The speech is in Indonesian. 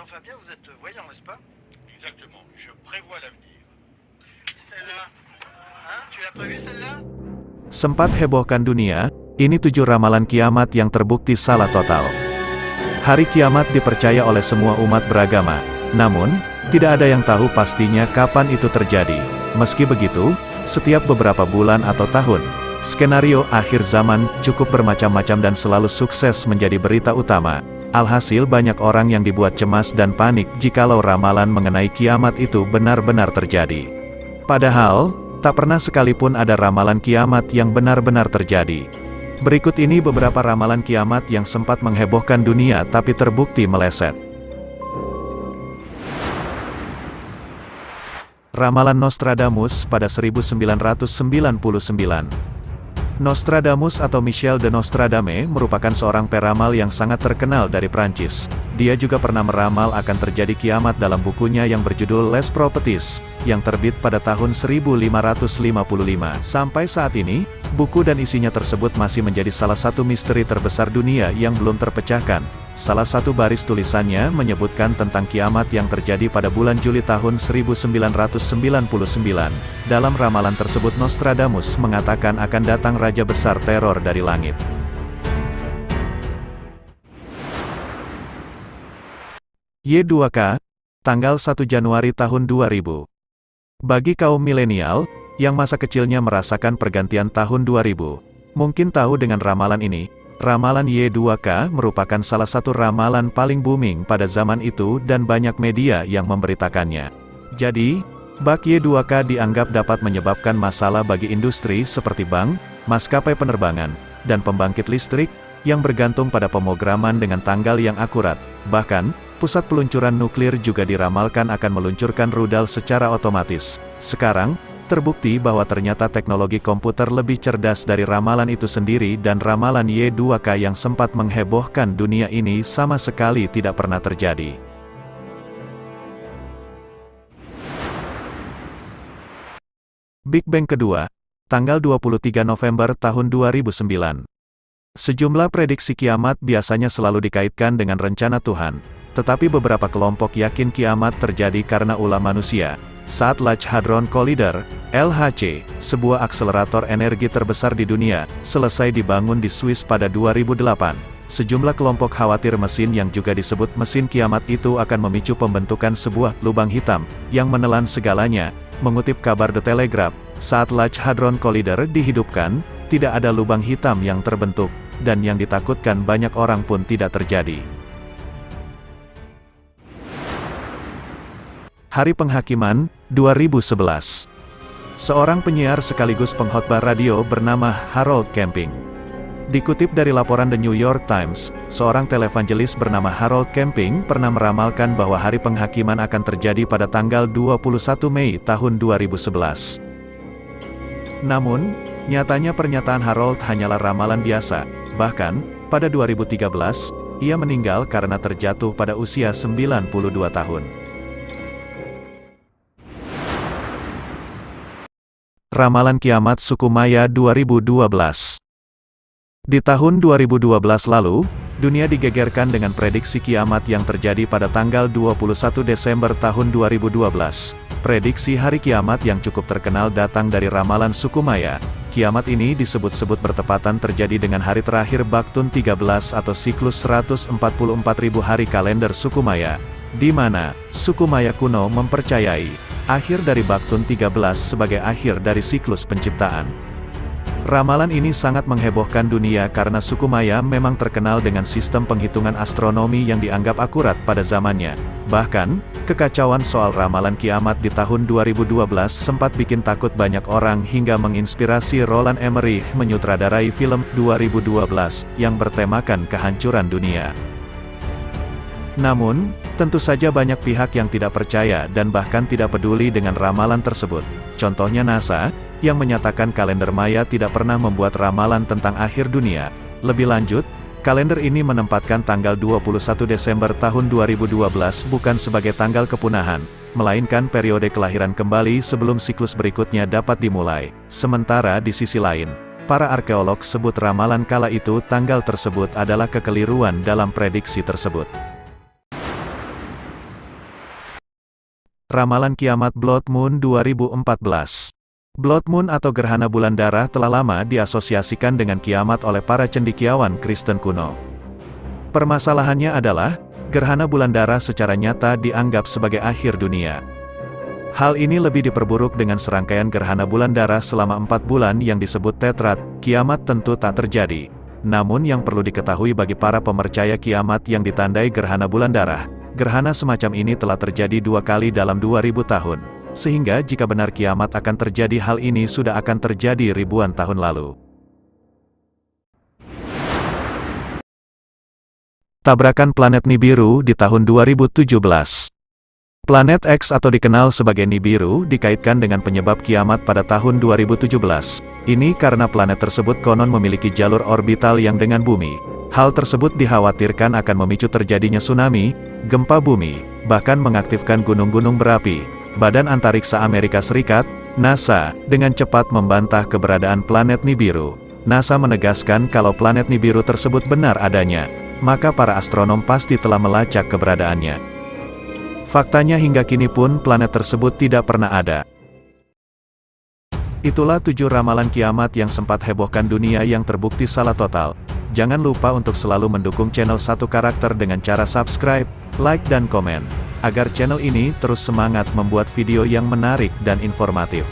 Jean-Fabien, vous êtes voyant, n'est-ce pas? Exactement, je prévois l'avenir. Et celle-là? Hein? Tu l'as prévu celle-là? Sempat hebohkan dunia, ini 7 ramalan kiamat yang terbukti salah total. Hari kiamat dipercaya oleh semua umat beragama, namun, tidak ada yang tahu pastinya kapan itu terjadi. Meski begitu, setiap beberapa bulan atau tahun, skenario akhir zaman cukup bermacam-macam dan selalu sukses menjadi berita utama. Alhasil banyak orang yang dibuat cemas dan panik jikalau ramalan mengenai kiamat itu benar-benar terjadi. Padahal, tak pernah sekalipun ada ramalan kiamat yang benar-benar terjadi. Berikut ini beberapa ramalan kiamat yang sempat menghebohkan dunia tapi terbukti meleset. Ramalan Nostradamus pada 1999. Nostradamus atau Michel de Nostradame merupakan seorang peramal yang sangat terkenal dari Prancis. Dia juga pernah meramal akan terjadi kiamat dalam bukunya yang berjudul Les Prophéties, yang terbit pada tahun 1555. Sampai saat ini, buku dan isinya tersebut masih menjadi salah satu misteri terbesar dunia yang belum terpecahkan. Salah satu baris tulisannya menyebutkan tentang kiamat yang terjadi pada bulan Juli tahun 1999. Dalam ramalan tersebut Nostradamus mengatakan akan datang raja besar teror dari langit. Y2K, tanggal 1 Januari tahun 2000. Bagi kaum milenial, yang masa kecilnya merasakan pergantian tahun 2000, mungkin tahu dengan ramalan ini. Ramalan Y2K merupakan salah satu ramalan paling booming pada zaman itu dan banyak media yang memberitakannya. Jadi, bak Y2K dianggap dapat menyebabkan masalah bagi industri seperti bank, maskapai penerbangan, dan pembangkit listrik, yang bergantung pada pemrograman dengan tanggal yang akurat. Bahkan, pusat peluncuran nuklir juga diramalkan akan meluncurkan rudal secara otomatis. Sekarang, terbukti bahwa ternyata teknologi komputer lebih cerdas dari ramalan itu sendiri dan ramalan Y2K yang sempat menghebohkan dunia ini sama sekali tidak pernah terjadi. Big Bang kedua, tanggal 23 November tahun 2009. Sejumlah prediksi kiamat biasanya selalu dikaitkan dengan rencana Tuhan, tetapi beberapa kelompok yakin kiamat terjadi karena ulah manusia. Saat Large Hadron Collider, LHC, sebuah akselerator energi terbesar di dunia, selesai dibangun di Swiss pada 2008, sejumlah kelompok khawatir mesin yang juga disebut mesin kiamat itu akan memicu pembentukan sebuah lubang hitam, yang menelan segalanya. Mengutip kabar The Telegraph, saat Large Hadron Collider dihidupkan, tidak ada lubang hitam yang terbentuk, dan yang ditakutkan banyak orang pun tidak terjadi. Hari Penghakiman, 2011. Seorang penyiar sekaligus pengkhotbah radio bernama Harold Camping. Dikutip dari laporan The New York Times, seorang televangelis bernama Harold Camping pernah meramalkan bahwa hari penghakiman akan terjadi pada tanggal 21 Mei tahun 2011. Namun, nyatanya pernyataan Harold hanyalah ramalan biasa. Bahkan, pada 2013, ia meninggal karena terjatuh pada usia 92 tahun. Ramalan Kiamat Suku Maya 2012. Di tahun 2012 lalu, dunia digegerkan dengan prediksi kiamat yang terjadi pada tanggal 21 Desember tahun 2012. Prediksi hari kiamat yang cukup terkenal datang dari ramalan suku Maya. Kiamat ini disebut-sebut bertepatan terjadi dengan hari terakhir Baktun 13 atau siklus 144.000 hari kalender suku Maya, di mana suku Maya kuno mempercayai akhir dari Baktun 13 sebagai akhir dari siklus penciptaan. Ramalan ini sangat menghebohkan dunia karena suku Maya memang terkenal dengan sistem penghitungan astronomi yang dianggap akurat pada zamannya. Bahkan, kekacauan soal ramalan kiamat di tahun 2012 sempat bikin takut banyak orang hingga menginspirasi Roland Emmerich menyutradarai film 2012 yang bertemakan kehancuran dunia. Namun, tentu saja banyak pihak yang tidak percaya dan bahkan tidak peduli dengan ramalan tersebut. Contohnya NASA, yang menyatakan kalender Maya tidak pernah membuat ramalan tentang akhir dunia. Lebih lanjut, kalender ini menempatkan tanggal 21 Desember tahun 2012 bukan sebagai tanggal kepunahan, melainkan periode kelahiran kembali sebelum siklus berikutnya dapat dimulai. Sementara di sisi lain, para arkeolog sebut ramalan kala itu tanggal tersebut adalah kekeliruan dalam prediksi tersebut. Ramalan Kiamat Blood Moon 2014. Blood Moon atau gerhana bulan darah telah lama diasosiasikan dengan kiamat oleh para cendekiawan Kristen kuno. Permasalahannya adalah, gerhana bulan darah secara nyata dianggap sebagai akhir dunia. Hal ini lebih diperburuk dengan serangkaian gerhana bulan darah selama 4 bulan yang disebut tetrat. Kiamat tentu tak terjadi. Namun yang perlu diketahui bagi para pemercaya kiamat yang ditandai gerhana bulan darah, gerhana semacam ini telah terjadi 2 kali dalam 2000 tahun. Sehingga jika benar kiamat akan terjadi, hal ini sudah akan terjadi ribuan tahun lalu. Tabrakan planet Nibiru di tahun 2017. Planet X atau dikenal sebagai Nibiru dikaitkan dengan penyebab kiamat pada tahun 2017. Ini karena planet tersebut konon memiliki jalur orbital yang dengan bumi. Hal tersebut dikhawatirkan akan memicu terjadinya tsunami, gempa bumi, bahkan mengaktifkan gunung-gunung berapi. Badan Antariksa Amerika Serikat, NASA, dengan cepat membantah keberadaan planet Nibiru. NASA menegaskan kalau planet Nibiru tersebut benar adanya, maka para astronom pasti telah melacak keberadaannya. Faktanya hingga kini pun planet tersebut tidak pernah ada. Itulah 7 ramalan kiamat yang sempat hebohkan dunia yang terbukti salah total. Jangan lupa untuk selalu mendukung channel Satu Karakter dengan cara subscribe, like dan komen, agar channel ini terus semangat membuat video yang menarik dan informatif.